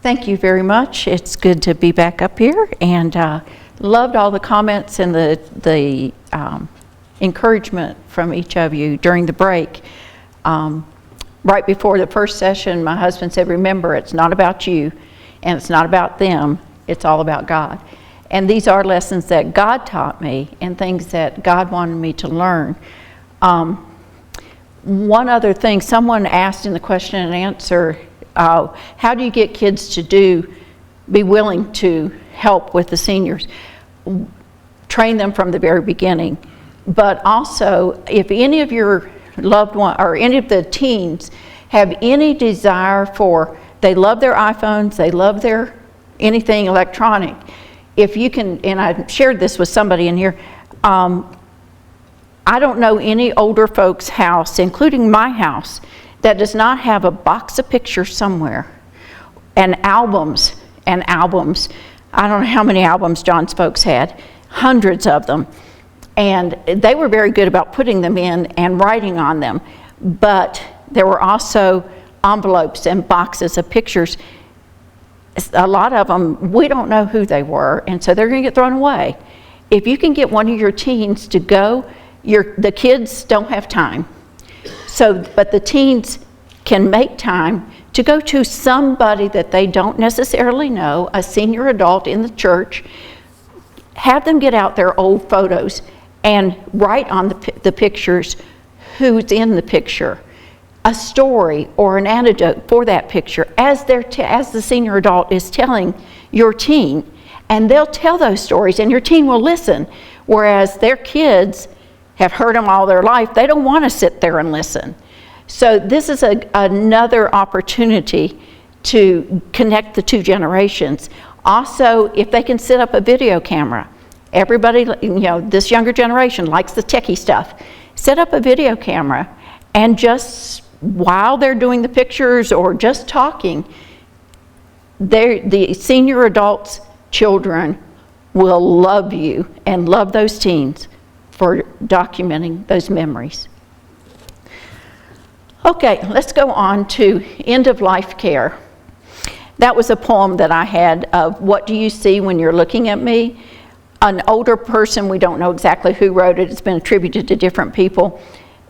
Thank you very much. It's good to be back up here, and loved all the comments and the encouragement from each of you during the break. Right before the first session, my husband said, remember, it's not about you, and it's not about them, it's all about God. And these are lessons that God taught me and things that God wanted me to learn. One other thing, someone asked in the question and answer, how do you get kids to be willing to help with the seniors? Train them from the very beginning. But also, if any of your loved one or any of the teens have any desire they love their iPhones, they love their anything electronic, if you can, and I shared this with somebody in here, I don't know any older folks' house, including my house, that does not have a box of pictures somewhere and albums and albums. I don't know how many albums John's folks had, hundreds of them. And they were very good about putting them in and writing on them. But there were also envelopes and boxes of pictures. A lot of them, we don't know who they were, and so they're going to get thrown away. If you can get one of your teens to go, the kids don't have time. But the teens can make time to go to somebody that they don't necessarily know, a senior adult in the church, have them get out their old photos and write on the pictures who's in the picture, a story or an anecdote for that picture as the senior adult is telling your teen, and they'll tell those stories and your teen will listen, whereas their kids have heard them all their life. They don't want to sit there and listen. So this is another opportunity to connect the two generations. Also, if they can set up a video camera, everybody, this younger generation likes the techie stuff. Set up a video camera, and just while they're doing the pictures or just talking, the senior adults' children will love you and love those teens for documenting those memories. Okay, let's go on to end-of-life care. That was a poem that I had of what do you see when you're looking at me? An older person, we don't know exactly who wrote it, it's been attributed to different people,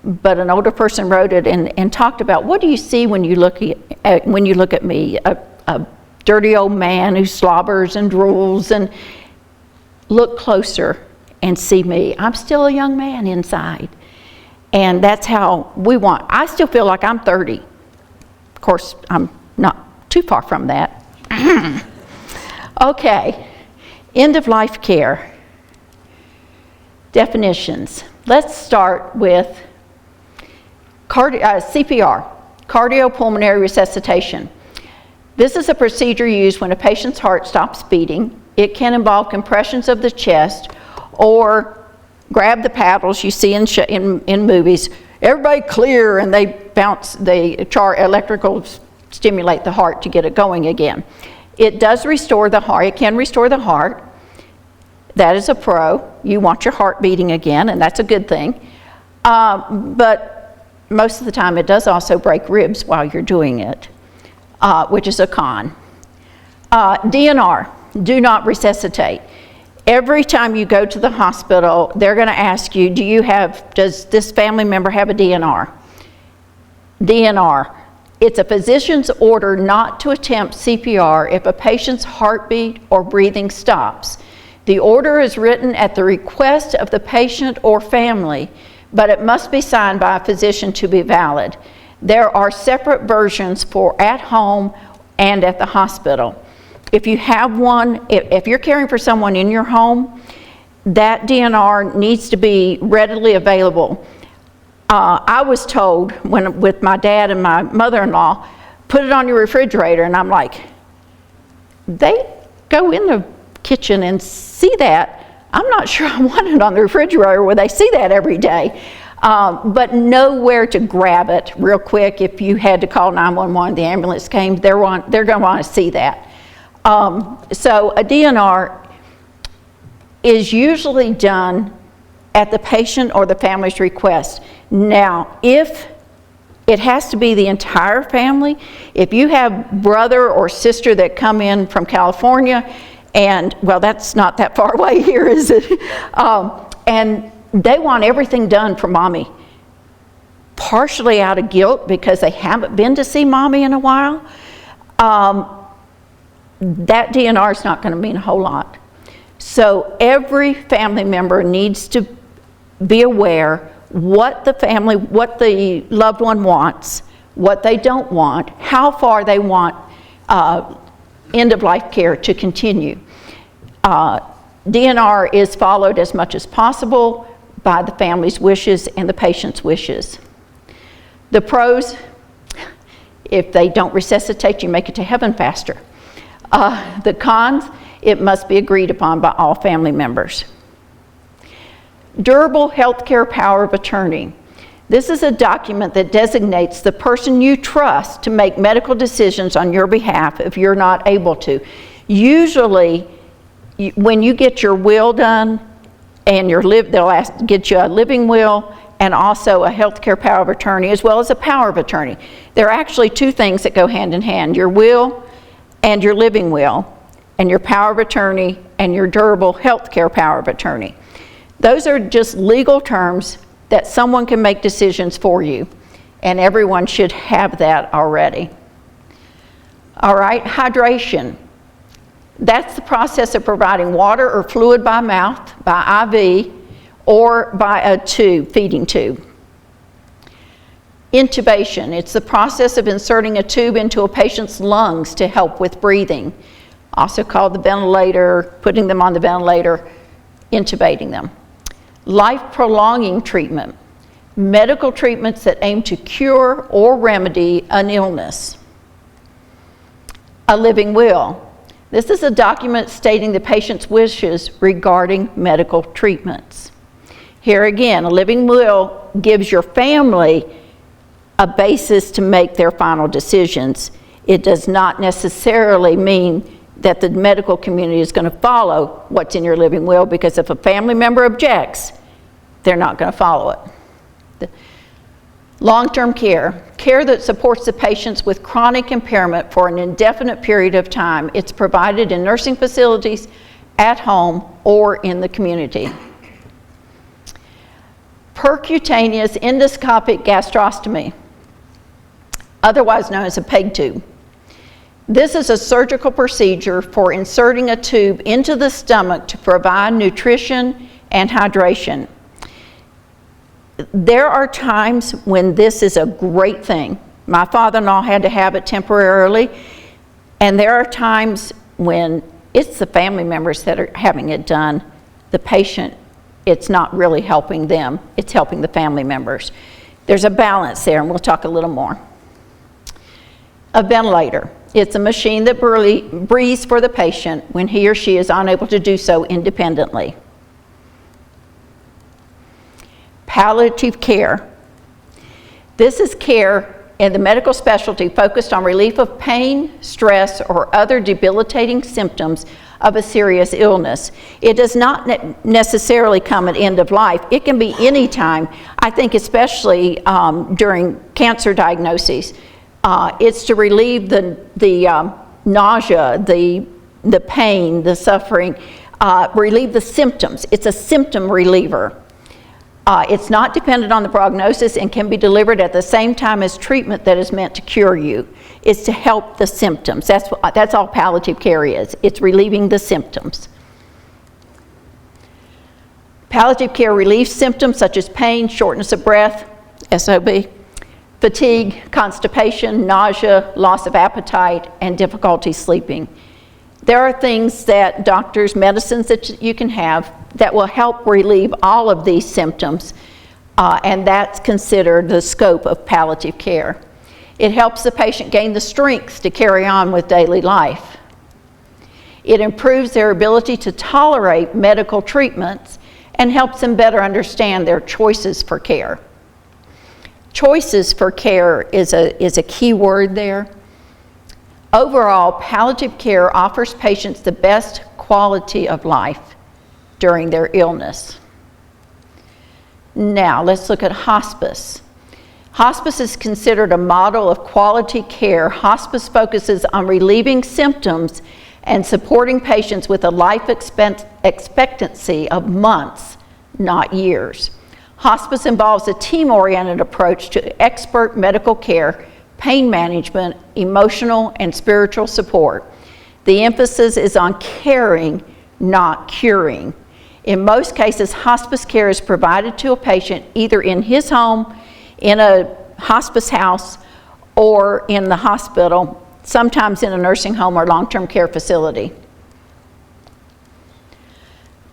but an older person wrote it and talked about what do you see when you look at me? A dirty old man who slobbers and drools, and look closer and see me. I'm still a young man inside. And that's how we want. I still feel like I'm 30. Of course, I'm not too far from that. Okay, end-of-life care. Definitions. Let's start with CPR, cardiopulmonary resuscitation. This is a procedure used when a patient's heart stops beating. It can involve compressions of the chest or grab the paddles you see in movies. Everybody clear, and they electrical stimulate the heart to get it going again. It does restore the heart. It can restore the heart. That is a pro. You want your heart beating again, and that's a good thing. But most of the time, it does also break ribs while you're doing it, which is a con. DNR, do not resuscitate. Every time you go to the hospital, they're going to ask you, does this family member have a DNR? DNR, it's a physician's order not to attempt CPR if a patient's heartbeat or breathing stops. The order is written at the request of the patient or family, but it must be signed by a physician to be valid. There are separate versions for at home and at the hospital. If you have one, if you're caring for someone in your home, that DNR needs to be readily available. I was told with my dad and my mother-in-law, put it on your refrigerator, and I'm like, they go in the kitchen and see that. I'm not sure I want it on the refrigerator where they see that every day. But know where to grab it real quick. If you had to call 911, the ambulance came, they're going to want to see that. So a DNR is usually done at the patient or the family's request. Now, if It has to be the entire family. If you have brother or sister that come in from California, and, well, that's not that far away here, is it? And they want everything done for mommy. Partially out of guilt because they haven't been to see mommy in a while. That DNR is not going to mean a whole lot. So every family member needs to be aware what the loved one wants, what they don't want, how far they want end-of-life care to continue. DNR is followed as much as possible by the family's wishes and the patient's wishes. The pros, if they don't resuscitate, you make it to heaven faster. The cons, it must be agreed upon by all family members. Durable healthcare power of attorney. This is a document that designates the person you trust to make medical decisions on your behalf if you're not able to. Usually, when you get your will done, and they'll get you a living will and also a healthcare power of attorney, as well as a power of attorney. There are actually two things that go hand in hand: your will and your living will, and your power of attorney and your durable healthcare power of attorney. Those are just legal terms that someone can make decisions for you, and everyone should have that already. All right, hydration. That's the process of providing water or fluid by mouth, by IV, or by a tube, feeding tube. Intubation. It's the process of inserting a tube into a patient's lungs to help with breathing. Also called the ventilator, putting them on the ventilator, intubating them. Life-prolonging treatment. Medical treatments that aim to cure or remedy an illness. A living will. This is a document stating the patient's wishes regarding medical treatments. Here again, a living will gives your family a basis to make their final decisions. It does not necessarily mean that the medical community is going to follow what's in your living will, because if a family member objects, they're not going to follow it. Long-term care. Care that supports the patients with chronic impairment for an indefinite period of time. It's provided in nursing facilities, at home, or in the community. Percutaneous endoscopic gastrostomy, otherwise known as a PEG tube. This is a surgical procedure for inserting a tube into the stomach to provide nutrition and hydration. There are times when this is a great thing. My father-in-law had to have it temporarily, and there are times when it's the family members that are having it done. The patient, it's not really helping them, it's helping the family members. There's a balance there, and we'll talk a little more. A ventilator. It's a machine that breathes for the patient when he or she is unable to do so independently. Palliative care. This is care in the medical specialty focused on relief of pain, stress, or other debilitating symptoms of a serious illness. It does not necessarily come at end of life. It can be any time. I think especially during cancer diagnoses. It's to relieve the nausea, the pain, the suffering, relieve the symptoms. It's a symptom reliever. It's not dependent on the prognosis and can be delivered at the same time as treatment that is meant to cure you. It's to help the symptoms. That's all palliative care is. It's relieving the symptoms. Palliative care relieves symptoms such as pain, shortness of breath, SOB, fatigue, constipation, nausea, loss of appetite, and difficulty sleeping. There are things that doctors, medicines that you can have that will help relieve all of these symptoms, and that's considered the scope of palliative care. It helps the patient gain the strength to carry on with daily life. It improves their ability to tolerate medical treatments and helps them better understand their choices for care. Choices for care is a key word there. Overall, palliative care offers patients the best quality of life during their illness. Now, let's look at hospice. Hospice is considered a model of quality care. Hospice focuses on relieving symptoms and supporting patients with a life expectancy of months, not years. Hospice involves a team-oriented approach to expert medical care, pain management, emotional and spiritual support. The emphasis is on caring, not curing. In most cases, hospice care is provided to a patient either in his home, in a hospice house, or in the hospital, sometimes in a nursing home or long-term care facility.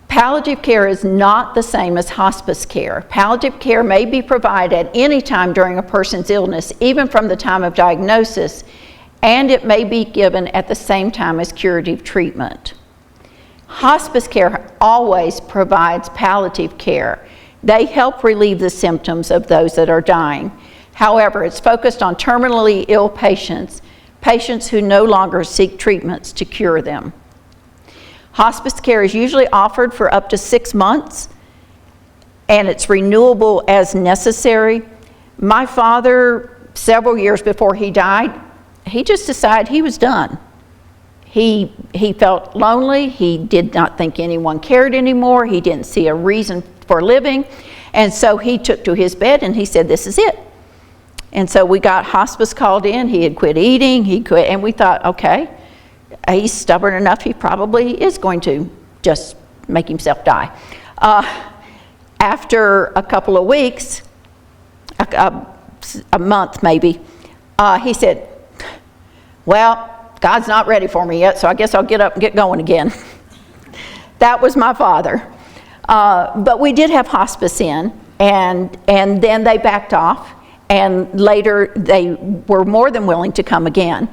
Palliative care is not the same as hospice care. Palliative care may be provided at any time during a person's illness, even from the time of diagnosis, and it may be given at the same time as curative treatment. Hospice care always provides palliative care. They help relieve the symptoms of those that are dying. However, it's focused on terminally ill patients, patients who no longer seek treatments to cure them. Hospice care is usually offered for up to 6 months, and it's renewable as necessary. My father, several years before he died, he just decided he was done. He felt lonely. He did not think anyone cared anymore. He didn't see a reason for living. And so he took to his bed and he said, this is it. And so we got hospice called in. He had quit eating. And we thought, okay, he's stubborn enough. He probably is going to just make himself die. After a couple of weeks, a month maybe, he said, well, God's not ready for me yet, so I guess I'll get up and get going again. That was my father. But we did have hospice in, and then they backed off, and later they were more than willing to come again.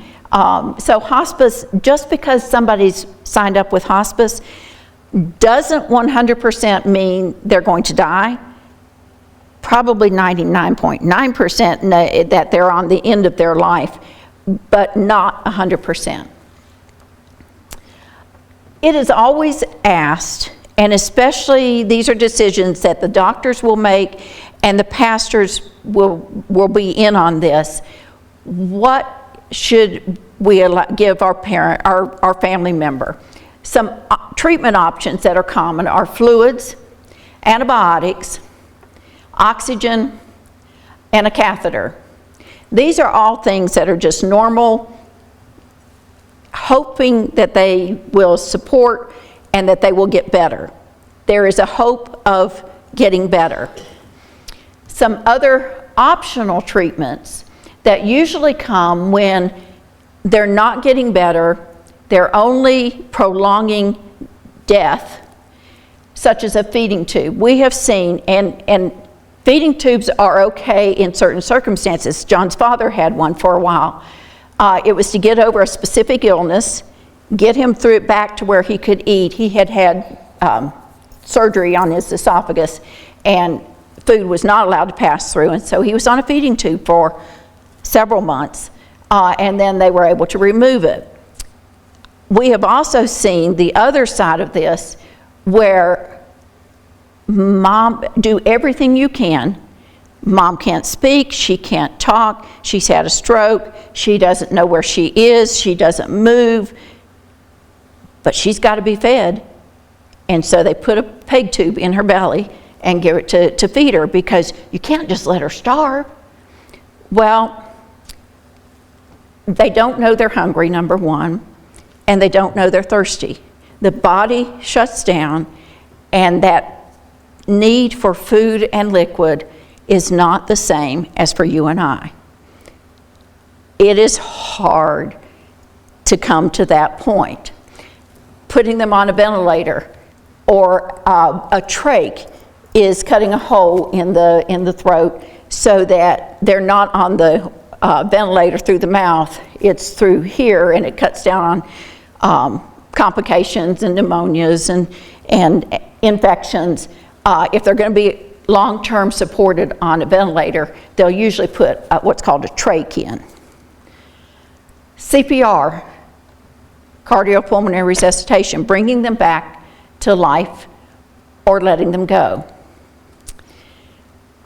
So hospice, just because somebody's signed up with hospice, doesn't 100% mean they're going to die. Probably 99.9% that they're on the end of their life, but not 100%. It is always asked, and especially these are decisions that the doctors will make and the pastors will be in on this. What should we give our parent, our family member? Some treatment options that are common are fluids, antibiotics, oxygen, and a catheter. These are all things that are just normal, hoping that they will support and that they will get better. There is a hope of getting better. Some other optional treatments that usually come when they're not getting better, they're only prolonging death, such as a feeding tube. We have seen, and feeding tubes are okay in certain circumstances. John's father had one for a while. It was to get over a specific illness, get him through it back to where he could eat. He had had surgery on his esophagus, and food was not allowed to pass through, and so he was on a feeding tube for several months, and then they were able to remove it. We have also seen the other side of this, where mom, do everything you can. Mom can't speak, she can't talk, she's had a stroke, she doesn't know where she is, she doesn't move, but she's got to be fed. And so they put a peg tube in her belly and give it to feed her, because you can't just let her starve. Well, they don't know they're hungry, number one, and they don't know they're thirsty. The body shuts down, and that need for food and liquid is not the same as for you and I. It is hard to come to that point. Putting them on a ventilator or a trach is cutting a hole in the throat so that they're not on the ventilator through the mouth, it's through here, and it cuts down on complications and pneumonias and infections. If they're going to be long-term supported on a ventilator, they'll usually put what's called a trach in. CPR, cardiopulmonary resuscitation, bringing them back to life or letting them go.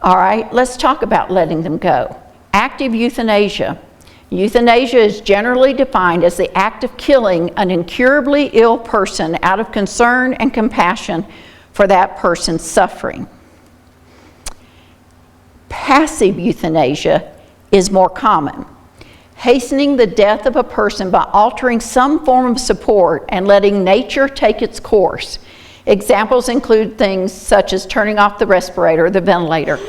All right, let's talk about letting them go. Active euthanasia. Euthanasia is generally defined as the act of killing an incurably ill person out of concern and compassion for that person's suffering. Passive euthanasia is more common, hastening the death of a person by altering some form of support and letting nature take its course. Examples include things such as turning off the respirator, the ventilator,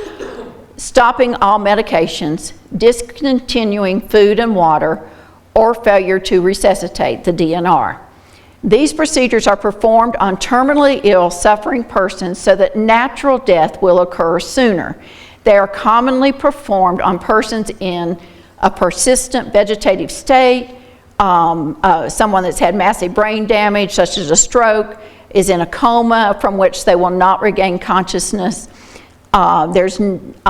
stopping all medications, discontinuing food and water, or failure to resuscitate, the DNR. These procedures are performed on terminally ill, suffering persons so that natural death will occur sooner. They are commonly performed on persons in a persistent vegetative state, someone that's had massive brain damage, such as a stroke, is in a coma from which they will not regain consciousness. There's nothing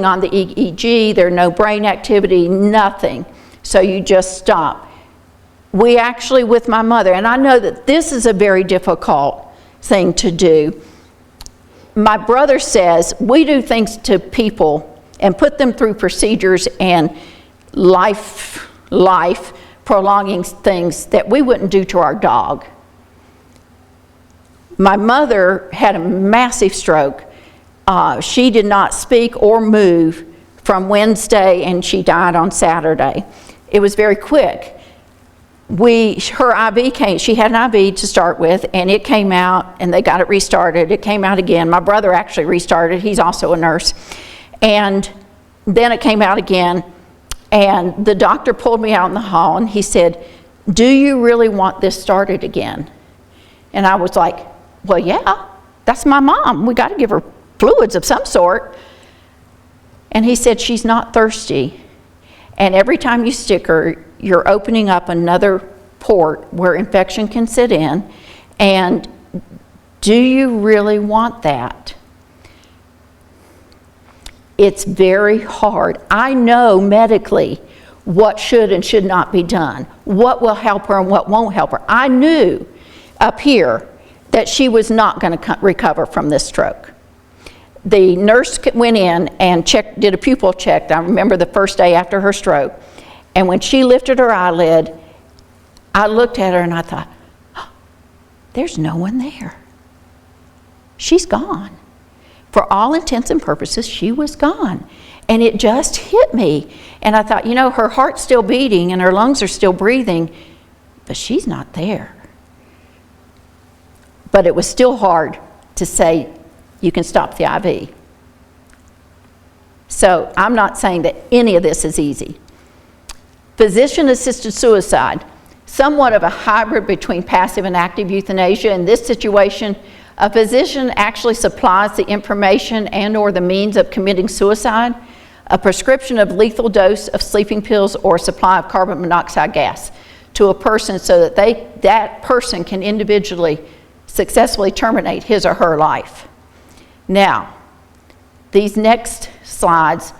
on the EEG, there's no brain activity, nothing. So you just stop. We actually, with my mother, and I know that this is a very difficult thing to do. My brother says we do things to people and put them through procedures and life prolonging things that we wouldn't do to our dog. My mother had a massive stroke. She did not speak or move from Wednesday, and she died on Saturday. It was very quick. Her IV came, she had an IV to start with, and it came out, and they got it restarted. It came out again. My brother actually restarted. He's also a nurse. And then it came out again, and the doctor pulled me out in the hall, and he said, "Do you really want this started again?" And I was like, "Well, yeah, that's my mom. We got to give her fluids of some sort." And he said, "She's not thirsty. And every time you stick her, you're opening up another port where infection can sit in. And do you really want that?" It's very hard. I know medically what should and should not be done, what will help her and what won't help her. I knew up here that she was not going to recover from this stroke. The nurse went in and did a pupil check. I remember the first day after her stroke. And when she lifted her eyelid, I looked at her and I thought, oh, there's no one there. She's gone. For all intents and purposes, she was gone. And it just hit me. And I thought, her heart's still beating and her lungs are still breathing, but she's not there. But it was still hard to say, you can stop the IV. So I'm not saying that any of this is easy. Physician-assisted suicide, somewhat of a hybrid between passive and active euthanasia. In this situation, a physician actually supplies the information and/or the means of committing suicide, a prescription of lethal dose of sleeping pills or a supply of carbon monoxide gas to a person so that that person can individually successfully terminate his or her life. Now, these next slides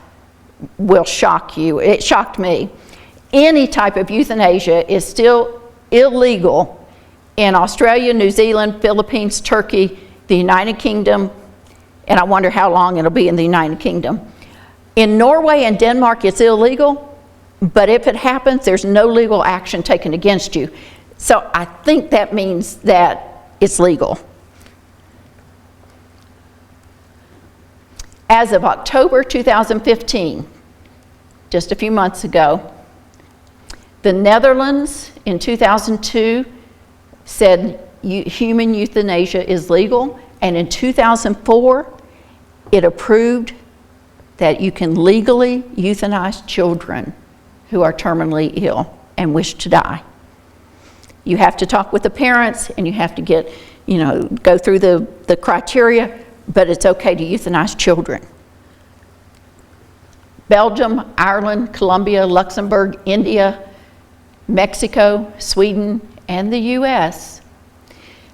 will shock you. It shocked me. Any type of euthanasia is still illegal in Australia, New Zealand, Philippines, Turkey, the United Kingdom, and I wonder how long it'll be in the United Kingdom. In Norway and Denmark, it's illegal, but if it happens, there's no legal action taken against you. So I think that means that it's legal. As of October 2015, just a few months ago, the Netherlands in 2002 said human euthanasia is legal, and in 2004 it approved that you can legally euthanize children who are terminally ill and wish to die. You have to talk with the parents and you have to get, go through the criteria, but it's okay to euthanize children. Belgium, Ireland, Colombia, Luxembourg, India, Mexico, Sweden, and the US.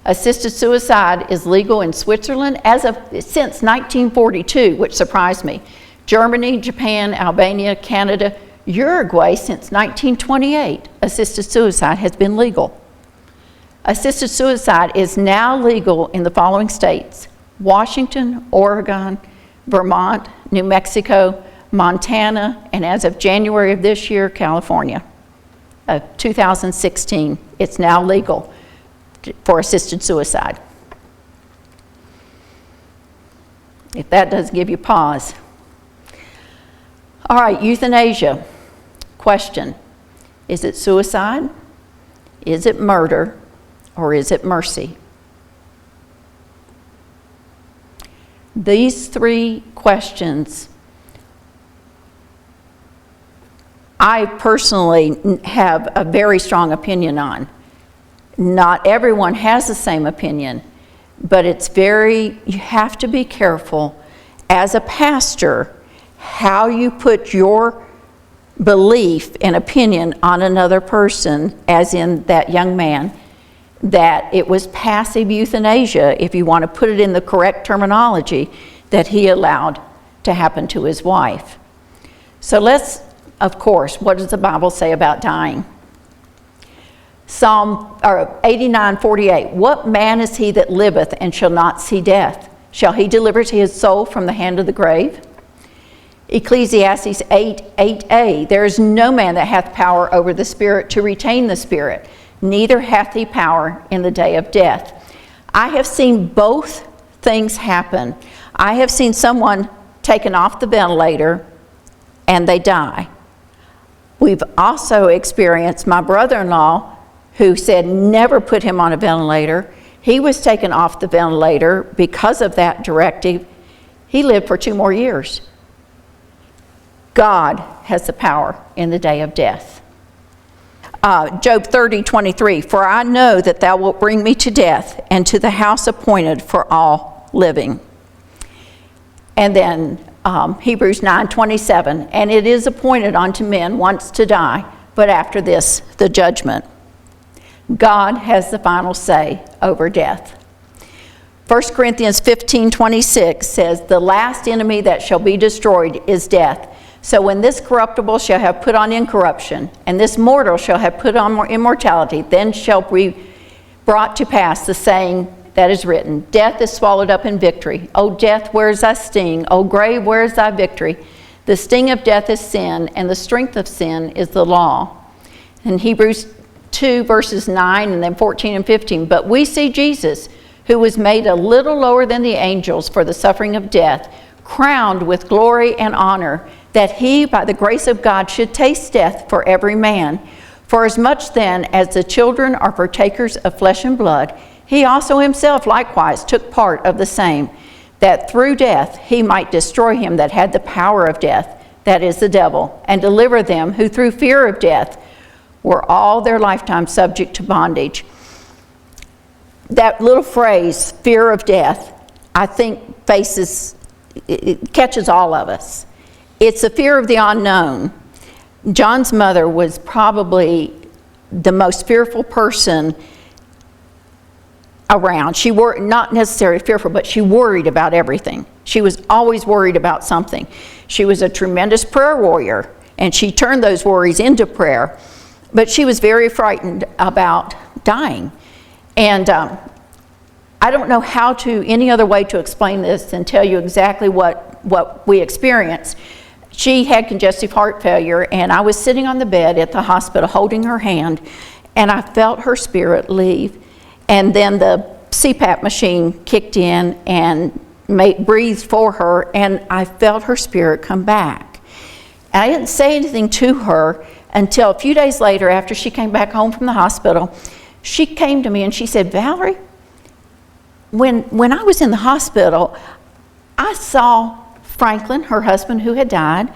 Assisted suicide is legal in Switzerland since 1942, which surprised me. Germany, Japan, Albania, Canada, Uruguay since 1928, assisted suicide has been legal. Assisted suicide is now legal in the following states: Washington, Oregon, Vermont, New Mexico, Montana, and as of January of this year, California. 2016, it's now legal for assisted suicide. If that doesn't give you pause. All right, euthanasia. Question: is it suicide? Is it murder? Or is it mercy? These three questions I personally have a very strong opinion on. Not everyone has the same opinion, but you have to be careful as a pastor how you put your belief and opinion on another person, as in that young man, that it was passive euthanasia, if you want to put it in the correct terminology, that he allowed to happen to his wife. So let's, of course, what does the Bible say about dying? Psalm 89:48, what man is he that liveth and shall not see death? Shall he deliver to his soul from the hand of the grave? Ecclesiastes 8:8a, there is no man that hath power over the spirit to retain the spirit, neither hath he power in the day of death. I have seen both things happen. I have seen someone taken off the ventilator and they die. We've also experienced my brother-in-law who said never put him on a ventilator. He was taken off the ventilator because of that directive. He lived for 2 more years. God has the power in the day of death. Job 30:23, for I know that thou wilt bring me to death and to the house appointed for all living. And then Hebrews 9:27, and it is appointed unto men once to die, but after this the judgment. God has the final say over death. 1 Corinthians 15:26 says, the last enemy that shall be destroyed is death. So when this corruptible shall have put on incorruption, and this mortal shall have put on immortality, then shall be brought to pass the saying that is written, death is swallowed up in victory. O death, where is thy sting? O grave, where is thy victory? The sting of death is sin, and the strength of sin is the law. In Hebrews 2 verses 9 and then 14 and 15, but we see Jesus, who was made a little lower than the angels for the suffering of death, crowned with glory and honor, that he, by the grace of God, should taste death for every man. For as much then as the children are partakers of flesh and blood, he also himself likewise took part of the same, that through death he might destroy him that had the power of death, that is the devil, and deliver them who through fear of death were all their lifetime subject to bondage. That little phrase, fear of death, I think it catches all of us. It's a fear of the unknown. John's mother was probably the most fearful person around. She were not necessarily fearful, but she worried about everything. She was always worried about something. She was a tremendous prayer warrior, and she turned those worries into prayer. But she was very frightened about dying. And I don't know any other way to explain this than tell you exactly what we experienced. She had congestive heart failure, and I was sitting on the bed at the hospital holding her hand, and I felt her spirit leave. And then the CPAP machine kicked in and breathed for her, and I felt her spirit come back. And I didn't say anything to her until a few days later, after she came back home from the hospital. She came to me and she said, Valerie, when I was in the hospital, I saw Franklin, her husband, who had died.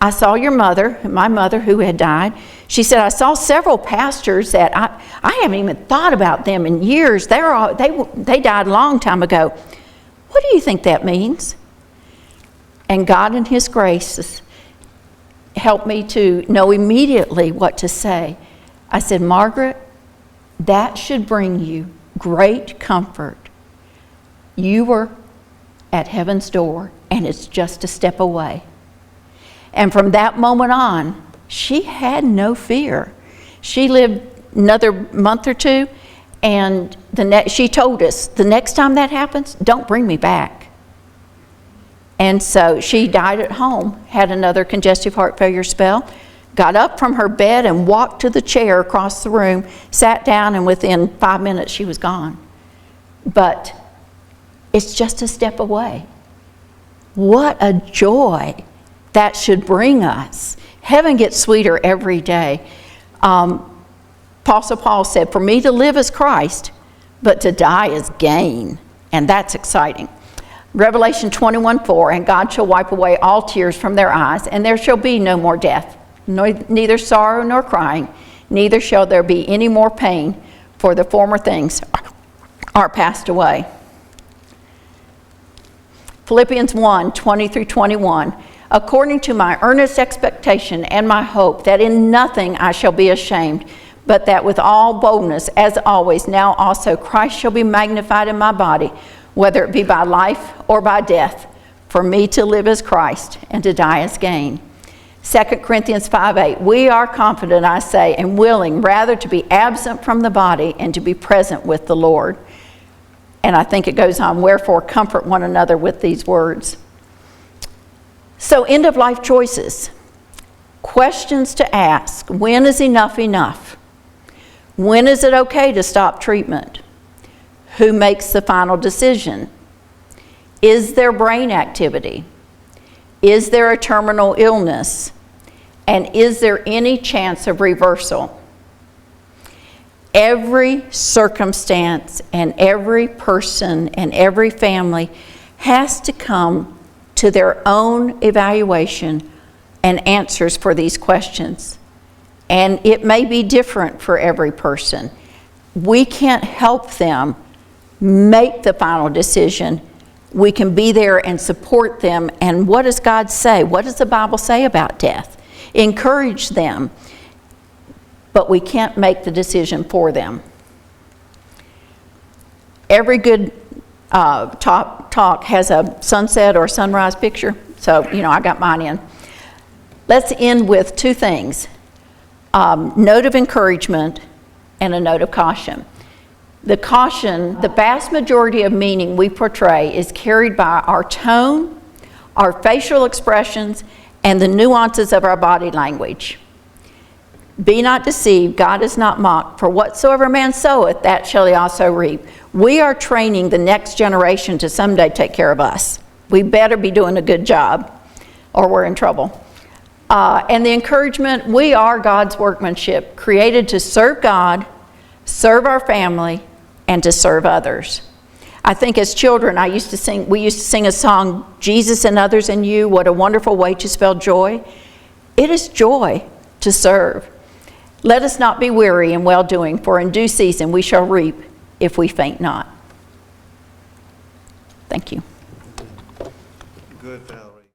I saw your mother, my mother, who had died. She said, I saw several pastors that I haven't even thought about them in years. They died a long time ago. What do you think that means? And God in his grace helped me to know immediately what to say. I said, Margaret, that should bring you great comfort. You were at heaven's door, and it's just a step away. And from that moment on, she had no fear. She lived another month or two, and she told us, the next time that happens, don't bring me back. And so she died at home, had another congestive heart failure spell, got up from her bed and walked to the chair across the room, sat down, and within 5 minutes she was gone. But it's just a step away. What a joy that should bring us. Heaven gets sweeter every day. Apostle Paul said, "For me to live is Christ, but to die is gain." And that's exciting. Revelation 21:4, "And God shall wipe away all tears from their eyes, and there shall be no more death, neither sorrow nor crying, neither shall there be any more pain, for the former things are passed away." Philippians 1:20 through 21, "According to my earnest expectation and my hope, that in nothing I shall be ashamed, but that with all boldness, as always, now also Christ shall be magnified in my body, whether it be by life or by death. For me to live is Christ, and to die is gain." 2 Corinthians 5:8, "We are confident, I say, and willing rather to be absent from the body and to be present with the Lord." And I think it goes on, "Wherefore comfort one another with these words." So end of life choices. Questions to ask. When is enough enough? When is it okay to stop treatment? Who makes the final decision? Is there brain activity? Is there a terminal illness? And is there any chance of reversal? Every circumstance and every person and every family has to come to their own evaluation and answers for these questions. And it may be different for every person. We can't help them make the final decision. We can be there and support them. And what does God say? What does the Bible say about death? Encourage them. But we can't make the decision for them. Every good talk has a sunset or sunrise picture. So, I got mine in. Let's end with two things. Note of encouragement and a note of caution. The caution, the vast majority of meaning we portray is carried by our tone, our facial expressions, and the nuances of our body language. "Be not deceived, God is not mocked, for whatsoever man soweth, that shall he also reap." We are training the next generation to someday take care of us. We better be doing a good job, or we're in trouble. And the encouragement, we are God's workmanship, created to serve God, serve our family, and to serve others. I think as children, we used to sing a song, "Jesus and others in you, what a wonderful way to spell joy." It is joy to serve. Let us not be weary in well-doing, for in due season we shall reap if we faint not. Thank you. Good, Valerie.